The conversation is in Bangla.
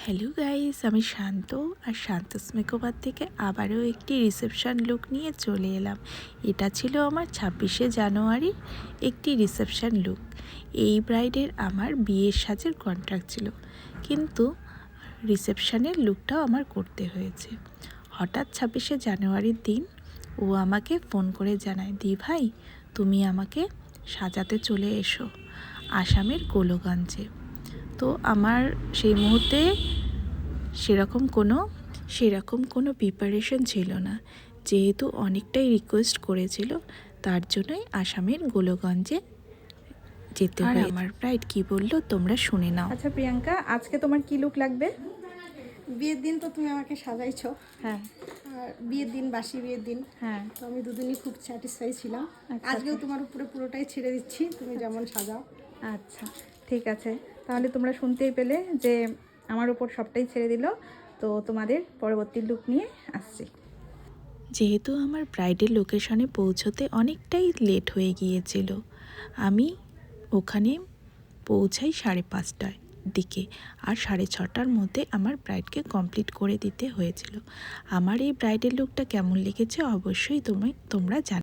হ্যালো গাইস, আমি শান্ত আর শান্তস মেকওভার থেকে আবারও একটি রিসেপশন লুক নিয়ে চলে এলাম। এটা ছিল আমার 26শে জানুয়ারির একটি রিসেপশন লুক। এই ব্রাইডের আমার বিয়ের সাজের কন্ট্রাক্ট ছিল, কিন্তু রিসেপশনের লুকটাও আমার করতে হয়েছে। হঠাৎ 26শে জানুয়ারির দিন ও আমাকে ফোন করে জানায়, দি ভাই তুমি আমাকে সাজাতে চলে এসো আসামের গোলগঞ্জে। তো আমার সেই মুহূর্তে সেরকম কোনো প্রিপারেশন ছিল না, যেহেতু অনেকটাই রিকোয়েস্ট করেছিল, তার জন্যই আসামের গোলগঞ্জে যেতে হয়। আমার ব্রাইড কি বললো তোমরা শুনে নাও। আচ্ছা প্রিয়াঙ্কা, আজকে তোমার কি লুক লাগবে? বিয়ের দিন তো তুমি আমাকে সাজাইছো, হ্যাঁ আর বিয়ের দিন বাসি বিয়ের দিন হ্যাঁ তো আমি দুদিনই খুব স্যাটিসফাই ছিলাম। আচ্ছা, আজকেও আচ্ছা। তোমার উপরে পুরোটাই ছেড়ে দিচ্ছি, তুমি যেমন সাজাও। আচ্ছা ঠিক আছে, তাহলে তোমরা শুনতেই পেলে যে আমার উপর সবটাই ছেড়ে দিল। তো তোমাদের পরবর্তী লুক নিয়ে আসছি। যেহেতু আমার ব্রাইডের লোকেশনে পৌঁছতে অনেকটাই লেট হয়ে গিয়েছিল, আমি ওখানে পৌঁছাই 5:30টার দিকে, আর 6:30টার মধ্যে আমার ব্রাইডকে কমপ্লিট করে দিতে হয়েছিল। আমার এই ব্রাইডের লুকটা কেমন লেগেছে অবশ্যই তোমরা জানো।